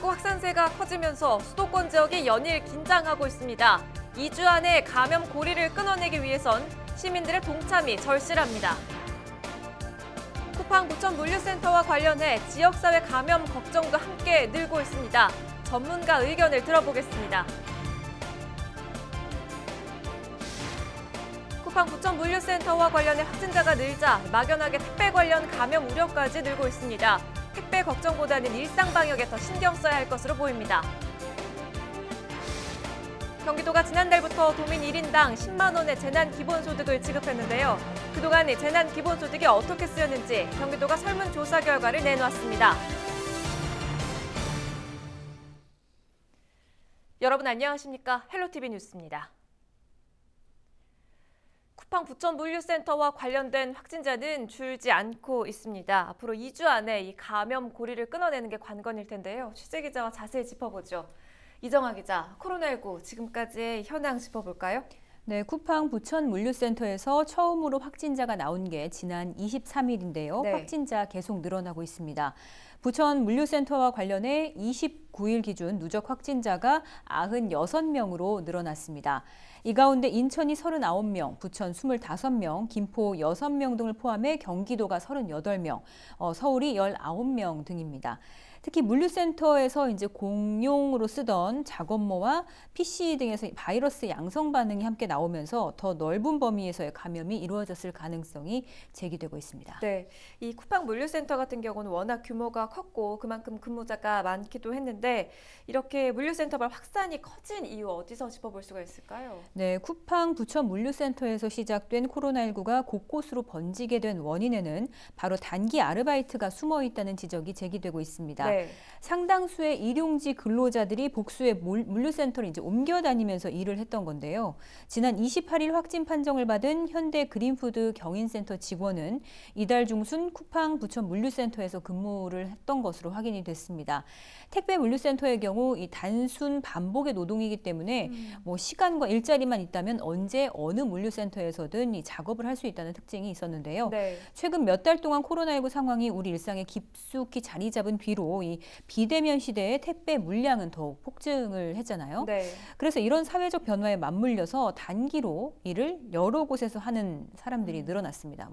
코로나19 확산세가 커지면서 수도권 지역이 연일 긴장하고 있습니다. 2주 안에 감염 고리를 끊어내기 위해선 시민들의 동참이 절실합니다. 쿠팡 부천 물류센터와 관련해 지역사회 감염 걱정도 함께 늘고 있습니다. 전문가 의견을 들어보겠습니다. 쿠팡 부천 물류센터와 관련해 확진자가 늘자 막연하게 택배 관련 감염 우려까지 늘고 있습니다. 택배 걱정보다는 일상 방역에 더 신경 써야 할 것으로 보입니다. 경기도가 지난달부터 도민 1인당 10만 원의 재난기본소득을 지급했는데요. 그동안 재난기본소득이 어떻게 쓰였는지 경기도가 설문조사 결과를 내놓았습니다. 여러분 안녕하십니까? 헬로티비 뉴스입니다. 쿠팡 부천 물류센터와 관련된 확진자는 줄지 않고 있습니다. 앞으로 2주 안에 이 감염 고리를 끊어내는 게 관건일 텐데요. 취재 기자와 자세히 짚어보죠. 이정아 기자, 코로나19 지금까지의 현황 짚어볼까요? 네, 쿠팡 부천 물류센터에서 처음으로 확진자가 나온 게 지난 23일인데요. 네. 확진자 계속 늘어나고 있습니다. 부천 물류센터와 관련해 29일 기준 누적 확진자가 96명으로 늘어났습니다. 이 가운데 인천이 39명, 부천 25명, 김포 6명 등을 포함해 경기도가 38명, 서울이 19명 등입니다. 특히 물류센터에서 이제 공용으로 쓰던 작업모와 PC 등에서 바이러스 양성 반응이 함께 나오면서 더 넓은 범위에서의 감염이 이루어졌을 가능성이 제기되고 있습니다. 네, 이 쿠팡 물류센터 같은 경우는 워낙 규모가 컸고 그만큼 근무자가 많기도 했는데 이렇게 물류센터발 확산이 커진 이유 어디서 짚어볼 수가 있을까요? 네, 쿠팡 부천 물류센터에서 시작된 코로나19가 곳곳으로 번지게 된 원인에는 바로 단기 아르바이트가 숨어 있다는 지적이 제기되고 있습니다. 네. 상당수의 일용직 근로자들이 복수의 물류센터를 이제 옮겨 다니면서 일을 했던 건데요. 지난 28일 확진 판정을 받은 현대 그린푸드 경인센터 직원은 이달 중순 쿠팡 부천 물류센터에서 근무를 했던 것으로 확인이 됐습니다. 택배 물류센터의 경우 이 단순 반복의 노동이기 때문에 시간과 일자리만 있다면 언제 어느 물류센터에서든 이 작업을 할 수 있다는 특징이 있었는데요. 네. 최근 몇 달 동안 코로나19 상황이 우리 일상에 깊숙이 자리 잡은 뒤로 이 비대면 시대에 택배 물량은 더욱 폭증을 했잖아요. 네. 그래서 이런 사회적 변화에 맞물려서 단기로 일을 여러 곳에서 하는 사람들이 늘어났습니다.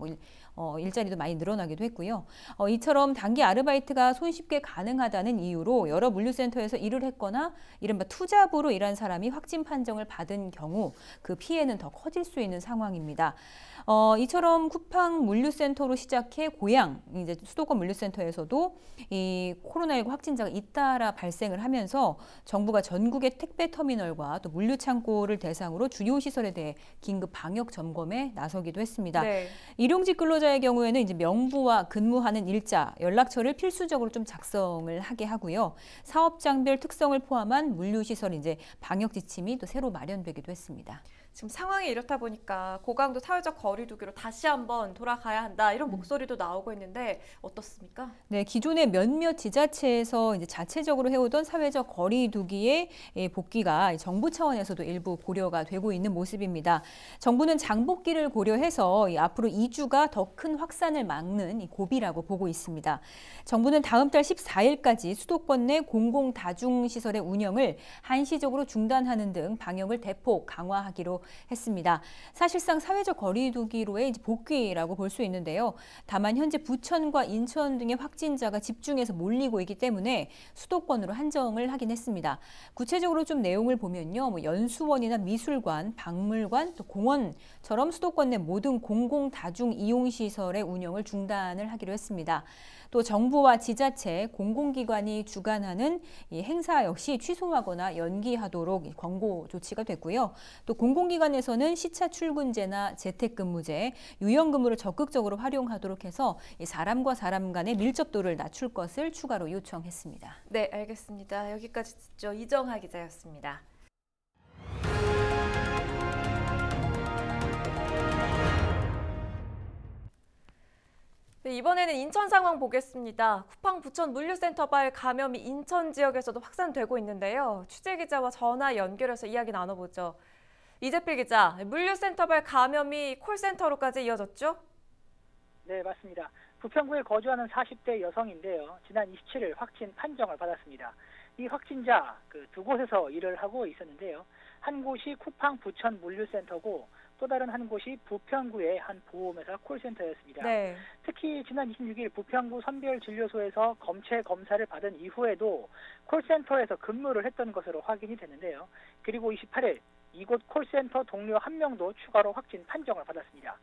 일자리도 많이 늘어나기도 했고요. 이처럼 단기 아르바이트가 손쉽게 가능하다는 이유로 여러 물류센터에서 일을 했거나 이른바 투잡으로 일한 사람이 확진 판정을 받은 경우 그 피해는 더 커질 수 있는 상황입니다. 이처럼 쿠팡 물류센터로 시작해 고양 이제 수도권 물류센터에서도 이 코로나19 확진자가 잇따라 발생을 하면서 정부가 전국의 택배 터미널과 또 물류 창고를 대상으로 주요 시설에 대해 긴급 방역 점검에 나서기도 했습니다. 네. 일용직 근로자의 경우에는 이제 명부와 근무하는 일자, 연락처를 필수적으로 좀 작성을 하게 하고요. 사업장별 특성을 포함한 물류 시설 이제 방역 지침이 또 새로 마련되기도 했습니다. 지금 상황이 이렇다 보니까 고강도 사회적 거리두기로 다시 한번 돌아가야 한다 이런 목소리도 나오고 있는데 어떻습니까? 네, 기존의 몇몇 지자체에서 이제 자체적으로 해오던 사회적 거리두기의 복귀가 정부 차원에서도 일부 고려가 되고 있는 모습입니다. 정부는 장복기를 고려해서 앞으로 2주가 더 큰 확산을 막는 고비라고 보고 있습니다. 정부는 다음 달 14일까지 수도권 내 공공 다중시설의 운영을 한시적으로 중단하는 등 방역을 대폭 강화하기로 했습니다. 사실상 사회적 거리두기로의 복귀라고 볼 수 있는데요. 다만 현재 부천과 인천 등의 확진자가 집중해서 몰리고 있기 때문에 수도권으로 한정을 하긴 했습니다. 구체적으로 좀 내용을 보면요. 연수원이나 미술관, 박물관, 또 공원처럼 수도권 내 모든 공공 다중 이용시설의 운영을 중단을 하기로 했습니다. 또 정부와 지자체, 공공기관이 주관하는 이 행사 역시 취소하거나 연기하도록 권고 조치가 됐고요. 또 공공기관에서는 시차 출근제나 재택근무제, 유연근무를 적극적으로 활용하도록 해서 사람과 사람 간의 밀접도를 낮출 것을 추가로 요청했습니다. 네, 알겠습니다. 여기까지 듣죠. 이정아 기자였습니다. 네, 이번에는 인천 상황 보겠습니다. 쿠팡 부천 물류센터발 감염이 인천 지역에서도 확산되고 있는데요. 취재 기자와 전화 연결해서 이야기 나눠보죠. 이재필 기자, 물류센터발 감염이 콜센터로까지 이어졌죠? 네, 맞습니다. 부평구에 거주하는 40대 여성인데요. 지난 27일 확진 판정을 받았습니다. 이 확진자 두 곳에서 일을 하고 있었는데요. 한 곳이 쿠팡 부천 물류센터고 또 다른 한 곳이 부평구의 한 보험회사 콜센터였습니다. 네. 특히 지난 26일 부평구 선별진료소에서 검체 검사를 받은 이후에도 콜센터에서 근무를 했던 것으로 확인이 됐는데요. 그리고 28일 이곳 콜센터 동료 한 명도 추가로 확진 판정을 받았습니다.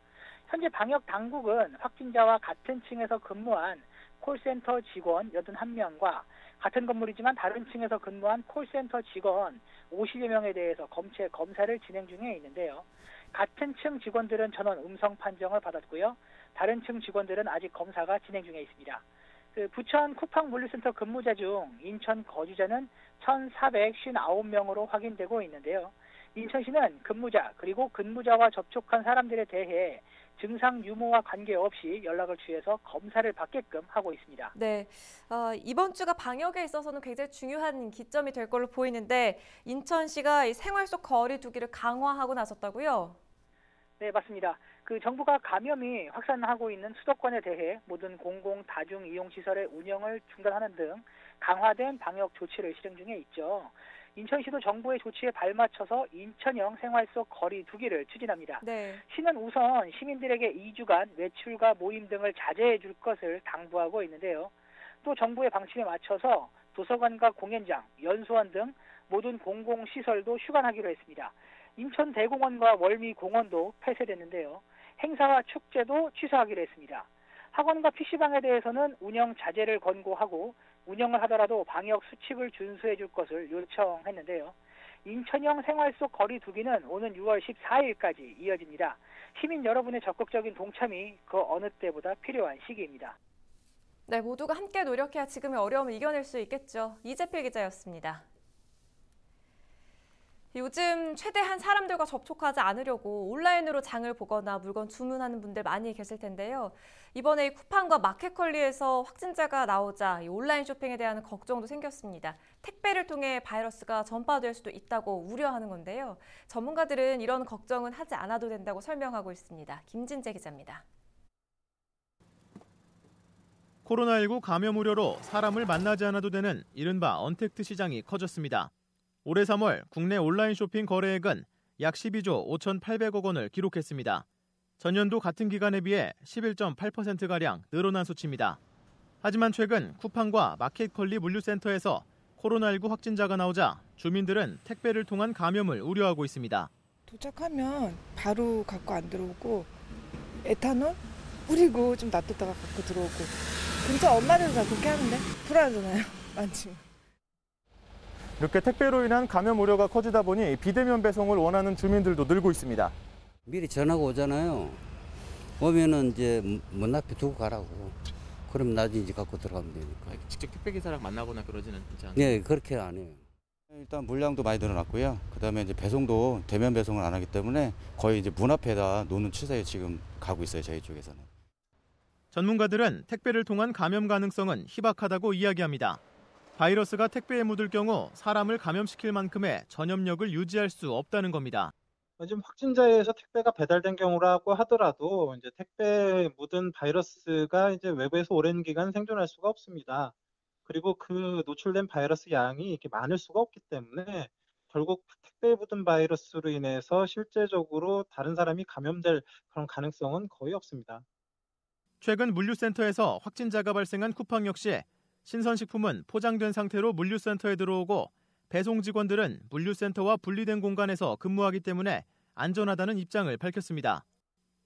현재 방역 당국은 확진자와 같은 층에서 근무한 콜센터 직원 81명과 같은 건물이지만 다른 층에서 근무한 콜센터 직원 50여 명에 대해서 검체 검사를 진행 중에 있는데요. 같은 층 직원들은 전원 음성 판정을 받았고요. 다른 층 직원들은 아직 검사가 진행 중에 있습니다. 부천 쿠팡 물류센터 근무자 중 인천 거주자는 1,459명으로 확인되고 있는데요. 인천시는 근무자 그리고 근무자와 접촉한 사람들에 대해 증상 유무와 관계없이 연락을 취해서 검사를 받게끔 하고 있습니다. 네, 이번 주가 방역에 있어서는 굉장히 중요한 기점이 될 걸로 보이는데 인천시가 이 생활 속 거리 두기를 강화하고 나섰다고요? 네, 맞습니다. 정부가 감염이 확산하고 있는 수도권에 대해 모든 공공 다중 이용 시설의 운영을 중단하는 등 강화된 방역 조치를 실행 중에 있죠. 인천시도 정부의 조치에 발맞춰서 인천형 생활 속 거리 두기를 추진합니다. 네. 시는 우선 시민들에게 2주간 외출과 모임 등을 자제해 줄 것을 당부하고 있는데요. 또 정부의 방침에 맞춰서 도서관과 공연장, 연수원 등 모든 공공시설도 휴관하기로 했습니다. 인천 대공원과 월미공원도 폐쇄됐는데요. 행사와 축제도 취소하기로 했습니다. 학원과 PC방에 대해서는 운영 자제를 권고하고 운영을 하더라도 방역 수칙을 준수해 줄 것을 요청했는데요. 인천형 생활 속 거리 두기는 오는 6월 14일까지 이어집니다. 시민 여러분의 적극적인 동참이 그 어느 때보다 필요한 시기입니다. 네, 모두가 함께 노력해야 지금의 어려움을 이겨낼 수 있겠죠. 이재필 기자였습니다. 요즘 최대한 사람들과 접촉하지 않으려고 온라인으로 장을 보거나 물건 주문하는 분들 많이 계실 텐데요. 이번에 쿠팡과 마켓컬리에서 확진자가 나오자 이 온라인 쇼핑에 대한 걱정도 생겼습니다. 택배를 통해 바이러스가 전파될 수도 있다고 우려하는 건데요. 전문가들은 이런 걱정은 하지 않아도 된다고 설명하고 있습니다. 김진재 기자입니다. 코로나19 감염 우려로 사람을 만나지 않아도 되는 이른바 언택트 시장이 커졌습니다. 올해 3월 국내 온라인 쇼핑 거래액은 약 12조 5,800억 원을 기록했습니다. 전년도 같은 기간에 비해 11.8%가량 늘어난 수치입니다. 하지만 최근 쿠팡과 마켓컬리 물류센터에서 코로나19 확진자가 나오자 주민들은 택배를 통한 감염을 우려하고 있습니다. 도착하면 바로 갖고 안 들어오고 에탄올 뿌리고 좀 놔뒀다가 갖고 들어오고 근처 엄마들도 다 그렇게 하는데 불안하잖아요. 많지만. 이렇게 택배로 인한 감염 우려가 커지다 보니 비대면 배송을 원하는 주민들도 늘고 있습니다. 미리 전화가 오잖아요. 오면은 이제 문 앞에 두고 가라고. 그럼 나중에 이제 갖고 들어가면 되니까. 직접 택배 기사랑 만나거나 그러지는 않지 않나요? 네, 그렇게 안 해요. 일단 물량도 많이 늘어났고요. 그다음에 이제 배송도 대면 배송을 안 하기 때문에 거의 이제 문 앞에다 놓는 추세에 지금 가고 있어요, 저희 쪽에서는. 전문가들은 택배를 통한 감염 가능성은 희박하다고 이야기합니다. 바이러스가 택배에 묻을 경우 사람을 감염시킬 만큼의 전염력을 유지할 수 없다는 겁니다. 요즘 확진자에 의해서 택배가 배달된 경우라고 하더라도 이제 택배에 묻은 바이러스가 이제 외부에서 오랜 기간 생존할 수가 없습니다. 그리고 그 노출된 바이러스 양이 이렇게 많을 수가 없기 때문에 결국 택배에 묻은 바이러스로 인해서 실제적으로 다른 사람이 감염될 그런 가능성은 거의 없습니다. 최근 물류센터에서 확진자가 발생한 쿠팡 역시 신선식품은 포장된 상태로 물류센터에 들어오고 배송 직원들은 물류센터와 분리된 공간에서 근무하기 때문에 안전하다는 입장을 밝혔습니다.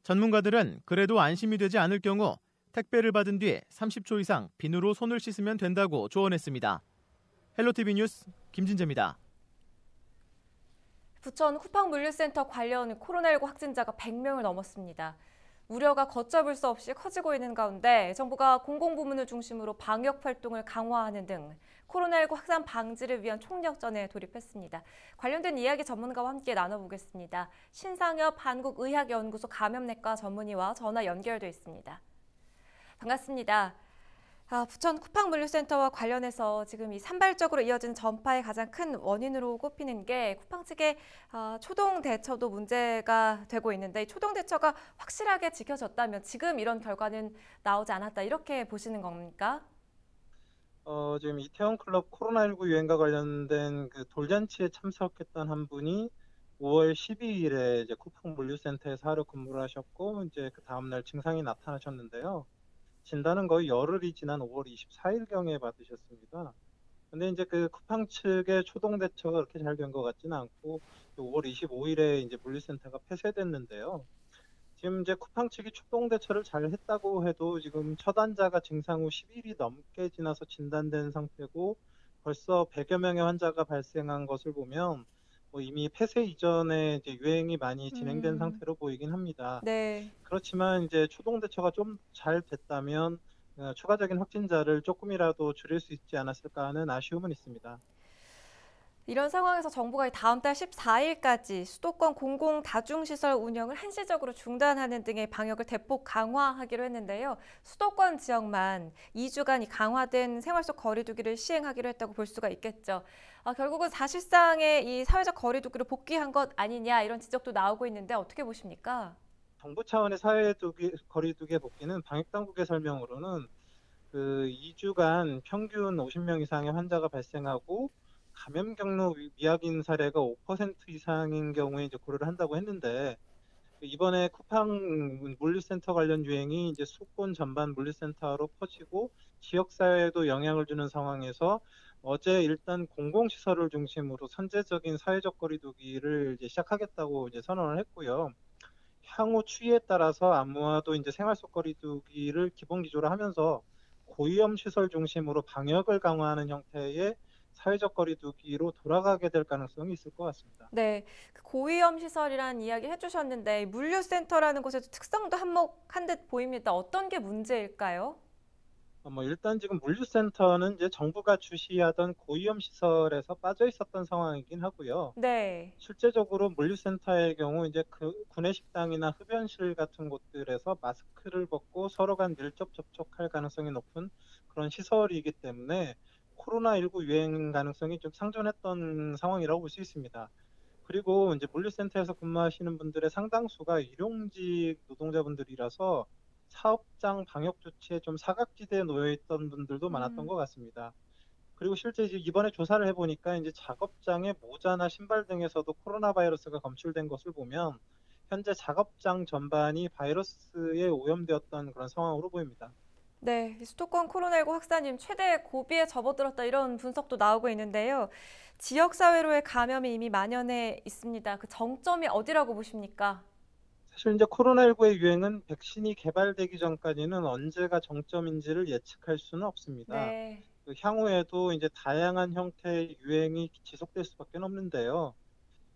전문가들은 그래도 안심이 되지 않을 경우 택배를 받은 뒤 30초 이상 비누로 손을 씻으면 된다고 조언했습니다. 헬로티비 뉴스 김진재입니다. 부천 쿠팡 물류센터 관련 코로나19 확진자가 100명을 넘었습니다. 우려가 걷잡을 수 없이 커지고 있는 가운데 정부가 공공부문을 중심으로 방역 활동을 강화하는 등 코로나19 확산 방지를 위한 총력전에 돌입했습니다. 관련된 이야기 전문가와 함께 나눠보겠습니다. 신상엽 한국의학연구소 감염내과 전문의와 전화 연결돼 있습니다. 반갑습니다. 부천 쿠팡물류센터와 관련해서 지금 이 산발적으로 이어진 전파의 가장 큰 원인으로 꼽히는 게 쿠팡 측의 초동 대처도 문제가 되고 있는데, 이 초동 대처가 확실하게 지켜졌다면 지금 이런 결과는 나오지 않았다, 이렇게 보시는 겁니까? 지금 이태원 클럽 코로나19 유행과 관련된 그 돌잔치에 참석했던 한 분이 5월 12일에 이제 쿠팡 물류센터에서 하루 근무를 하셨고, 이제 그 다음날 증상이 나타나셨는데요. 진단은 거의 열흘이 지난 5월 24일경에 받으셨습니다. 근데 이제 그 쿠팡 측의 초동 대처가 그렇게 잘 된 것 같지는 않고, 5월 25일에 이제 물류센터가 폐쇄됐는데요. 지금 이제 쿠팡 측이 초동 대처를 잘 했다고 해도 지금 첫 환자가 증상 후 10일이 넘게 지나서 진단된 상태고, 벌써 100여 명의 환자가 발생한 것을 보면 이미 폐쇄 이전에 이제 유행이 많이 진행된 상태로 보이긴 합니다. 네. 그렇지만 이제 초동 대처가 좀 잘 됐다면 추가적인 확진자를 조금이라도 줄일 수 있지 않았을까 하는 아쉬움은 있습니다. 이런 상황에서 정부가 다음 달 14일까지 수도권 공공 다중시설 운영을 한시적으로 중단하는 등의 방역을 대폭 강화하기로 했는데요. 수도권 지역만 2주간 이 강화된 생활 속 거리 두기를 시행하기로 했다고 볼 수가 있겠죠. 결국은 사실상의 이 사회적 거리 두기를 복귀한 것 아니냐, 이런 지적도 나오고 있는데 어떻게 보십니까? 정부 차원의 거리 두기 복귀는 방역당국의 설명으로는 그 2주간 평균 50명 이상의 환자가 발생하고 감염 경로 미약인 사례가 5% 이상인 경우에 이제 고려를 한다고 했는데, 이번에 쿠팡 물류센터 관련 유행이 이제 수도권 전반 물류센터로 퍼지고 지역사회에도 영향을 주는 상황에서 어제 일단 공공시설을 중심으로 선제적인 사회적 거리 두기를 이제 시작하겠다고 이제 선언을 했고요. 향후 추이에 따라서 아무와도 이제 생활 속 거리 두기를 기본 기조로 하면서 고위험 시설 중심으로 방역을 강화하는 형태의 사회적 거리 두기로 돌아가게 될 가능성이 있을 것 같습니다. 네, 고위험 시설이라는 이야기 해주셨는데 물류센터라는 곳에도 특성도 한몫한 듯 보입니다. 어떤 게 문제일까요? 일단 지금 물류센터는 이제 정부가 주시하던 고위험 시설에서 빠져 있었던 상황이긴 하고요. 네. 실제적으로 물류센터의 경우 이제 그 구내식당이나 흡연실 같은 곳들에서 마스크를 벗고 서로 간 밀접 접촉할 가능성이 높은 그런 시설이기 때문에 코로나19 유행 가능성이 좀 상존했던 상황이라고 볼 수 있습니다. 그리고 이제 물류센터에서 근무하시는 분들의 상당수가 일용직 노동자분들이라서 사업장 방역 조치에 좀 사각지대에 놓여 있던 분들도 많았던 것 같습니다. 그리고 실제 이번에 조사를 해보니까 이제 작업장의 모자나 신발 등에서도 코로나 바이러스가 검출된 것을 보면 현재 작업장 전반이 바이러스에 오염되었던 그런 상황으로 보입니다. 네, 수도권 코로나19 확산이 최대 고비에 접어들었다, 이런 분석도 나오고 있는데요. 지역사회로의 감염이 이미 만연해 있습니다. 그 정점이 어디라고 보십니까? 사실 이제 코로나19의 유행은 백신이 개발되기 전까지는 언제가 정점인지를 예측할 수는 없습니다. 네. 향후에도 이제 다양한 형태의 유행이 지속될 수밖에 없는데요.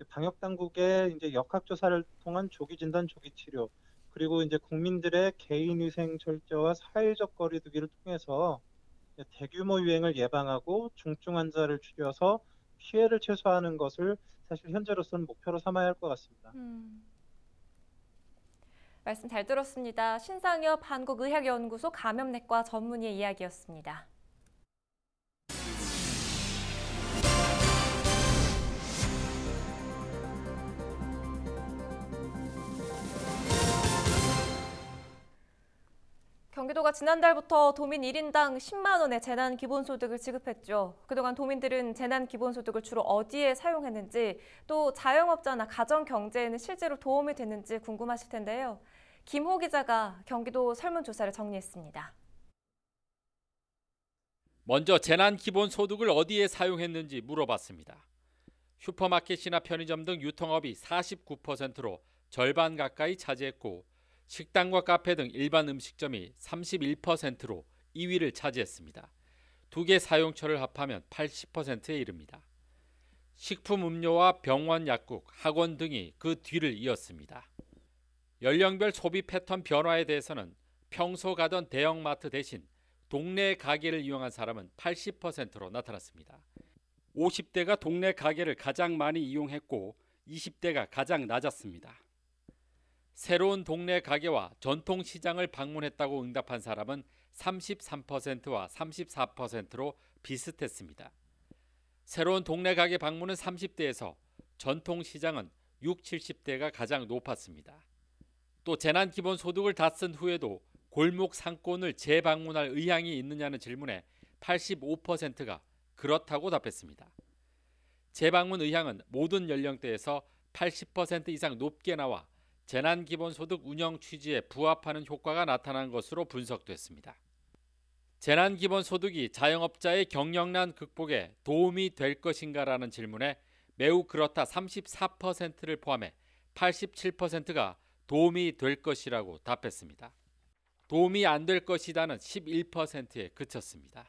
방역 당국의 이제 역학조사를 통한 조기 진단, 조기 치료, 그리고 이제 국민들의 개인위생 철저와 사회적 거리두기를 통해서 대규모 유행을 예방하고 중증 환자를 줄여서 피해를 최소화하는 것을 사실 현재로서는 목표로 삼아야 할 것 같습니다. 말씀 잘 들었습니다. 신상엽 한국의학연구소 감염내과 전문의의 이야기였습니다. 경기도가 지난달부터 도민 1인당 10만 원의 재난기본소득을 지급했죠. 그동안 도민들은 재난기본소득을 주로 어디에 사용했는지, 또 자영업자나 가정경제에는 실제로 도움이 됐는지 궁금하실 텐데요. 김호 기자가 경기도 설문조사를 정리했습니다. 먼저 재난기본소득을 어디에 사용했는지 물어봤습니다. 슈퍼마켓이나 편의점 등 유통업이 49%로 절반 가까이 차지했고, 식당과 카페 등 일반 음식점이 31%로 2위를 차지했습니다. 두 개 사용처를 합하면 80%에 이릅니다. 식품 음료와 병원 약국, 학원 등이 그 뒤를 이었습니다. 연령별 소비 패턴 변화에 대해서는 평소 가던 대형마트 대신 동네 가게를 이용한 사람은 80%로 나타났습니다. 50대가 동네 가게를 가장 많이 이용했고 20대가 가장 낮았습니다. 새로운 동네 가게와 전통시장을 방문했다고 응답한 사람은 33%와 34%로 비슷했습니다. 새로운 동네 가게 방문은 30대에서 전통시장은 60, 70대가 가장 높았습니다. 또 재난기본소득을 다 쓴 후에도 골목 상권을 재방문할 의향이 있느냐는 질문에 85%가 그렇다고 답했습니다. 재방문 의향은 모든 연령대에서 80% 이상 높게 나와 재난기본소득 운영 취지에 부합하는 효과가 나타난 것으로 분석됐습니다. 재난기본소득이 자영업자의 경영난 극복에 도움이 될 것인가라는 질문에 매우 그렇다 34%를 포함해 87%가 도움이 될 것이라고 답했습니다. 도움이 안 될 것이다는 11%에 그쳤습니다.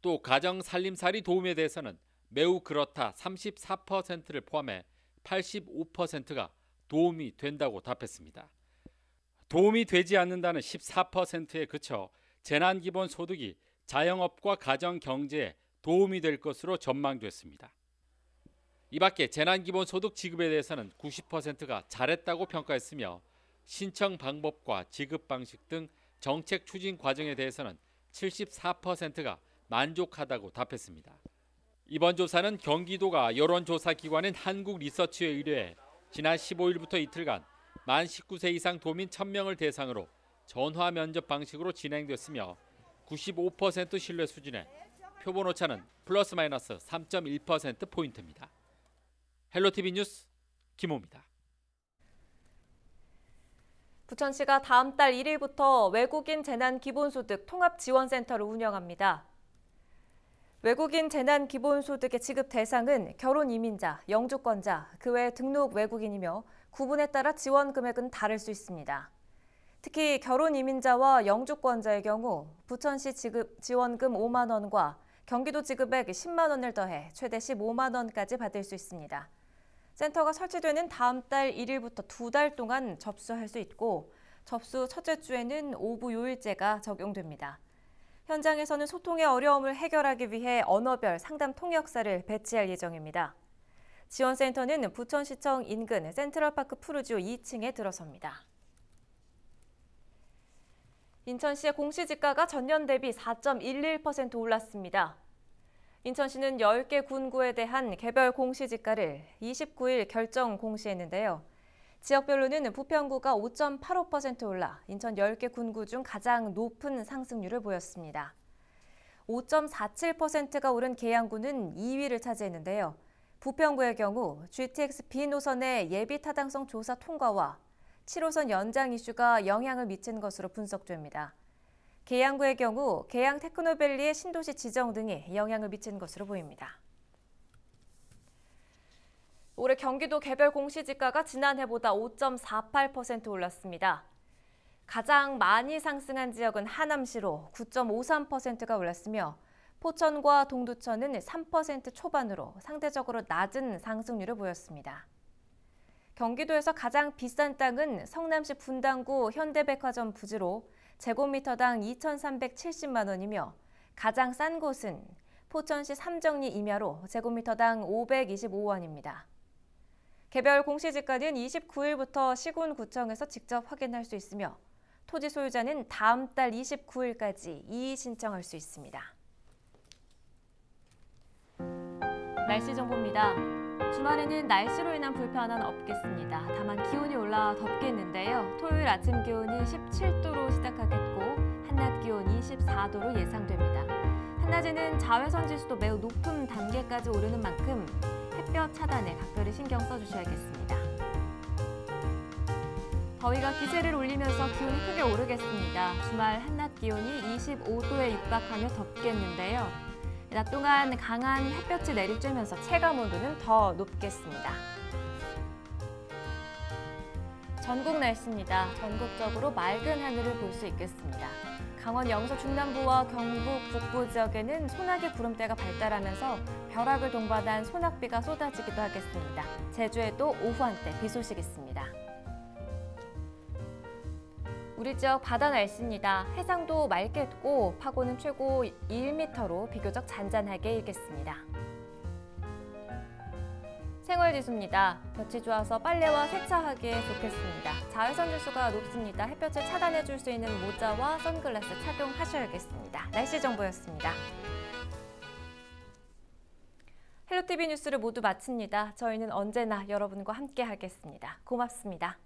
또 가정 살림살이 도움에 대해서는 매우 그렇다 34%를 포함해 85%가 도움이 된다고 답했습니다. 도움이 되지 않는다는 14%에 그쳐 재난기본소득이 자영업과 가정경제에 도움이 될 것으로 전망됐습니다. 이 밖에 재난기본소득 지급에 대해서는 90%가 잘했다고 평가했으며 신청 방법과 지급 방식 등 정책 추진 과정에 대해서는 74%가 만족하다고 답했습니다. 이번 조사는 경기도가 여론조사기관인 한국리서치에 의뢰해 지난 15일부터 이틀간 만 19세 이상 도민 1000명을 대상으로 전화 면접 방식으로 진행됐으며 95% 신뢰 수준에 표본 오차는 플러스 마이너스 3.1%포인트입니다. 헬로티비 뉴스 김호입니다. 부천시가 다음 달 1일부터 외국인 재난기본소득 통합지원센터를 운영합니다. 외국인 재난기본소득의 지급 대상은 결혼 이민자, 영주권자, 그 외 등록 외국인이며 구분에 따라 지원 금액은 다를 수 있습니다. 특히 결혼 이민자와 영주권자의 경우 부천시 지급 지원금 5만 원과 경기도 지급액 10만 원을 더해 최대 15만 원까지 받을 수 있습니다. 센터가 설치되는 다음 달 1일부터 2달 동안 접수할 수 있고 접수 첫째 주에는 오부 요일제가 적용됩니다. 현장에서는 소통의 어려움을 해결하기 위해 언어별 상담 통역사를 배치할 예정입니다. 지원센터는 부천시청 인근 센트럴파크 푸르지오 2층에 들어섭니다. 인천시의 공시지가가 전년 대비 4.11% 올랐습니다. 인천시는 10개 군구에 대한 개별 공시지가를 29일 결정 공시했는데요. 지역별로는 부평구가 5.85% 올라 인천 10개 군구 중 가장 높은 상승률을 보였습니다. 5.47%가 오른 계양구는 2위를 차지했는데요. 부평구의 경우 GTX B 노선의 예비 타당성 조사 통과와 7호선 연장 이슈가 영향을 미친 것으로 분석됩니다. 계양구의 경우 계양 테크노밸리의 신도시 지정 등이 영향을 미친 것으로 보입니다. 올해 경기도 개별 공시지가가 지난해보다 5.48% 올랐습니다. 가장 많이 상승한 지역은 하남시로 9.53%가 올랐으며 포천과 동두천은 3% 초반으로 상대적으로 낮은 상승률을 보였습니다. 경기도에서 가장 비싼 땅은 성남시 분당구 현대백화점 부지로 제곱미터당 2,370만 원이며 가장 싼 곳은 포천시 삼정리 임야로 제곱미터당 525원입니다. 개별 공시지가는 29일부터 시군구청에서 직접 확인할 수 있으며 토지 소유자는 다음 달 29일까지 이의 신청할 수 있습니다. 날씨 정보입니다. 주말에는 날씨로 인한 불편은 없겠습니다. 다만 기온이 올라 덥겠는데요. 토요일 아침 기온이 17도로 시작하겠고 한낮 기온 24도로 예상됩니다. 한낮에는 자외선 지수도 매우 높은 단계까지 오르는 만큼 햇볕 차단에 각별히 신경 써주셔야겠습니다. 더위가 기세를 올리면서 기온이 크게 오르겠습니다. 주말 한낮 기온이 25도에 육박하며 덥겠는데요. 낮 동안 강한 햇볕이 내리쬐면서 체감 온도는 더 높겠습니다. 전국 날씨입니다. 전국적으로 맑은 하늘을 볼 수 있겠습니다. 강원 영서 중남부와 경북 북부 지역에는 소나기 구름대가 발달하면서 벼락을 동반한 소낙비가 쏟아지기도 하겠습니다. 제주에도 오후 한때 비 소식 있습니다. 우리 지역 바다 날씨입니다. 해상도 맑겠고 파고는 최고 1m로 비교적 잔잔하게 일겠습니다. 생활지수입니다. 볕이 좋아서 빨래와 세차하기에 좋겠습니다. 자외선 지수가 높습니다. 햇볕을 차단해줄 수 있는 모자와 선글라스 착용하셔야겠습니다. 날씨 정보였습니다. 헬로티비 뉴스를 모두 마칩니다. 저희는 언제나 여러분과 함께 하겠습니다. 고맙습니다.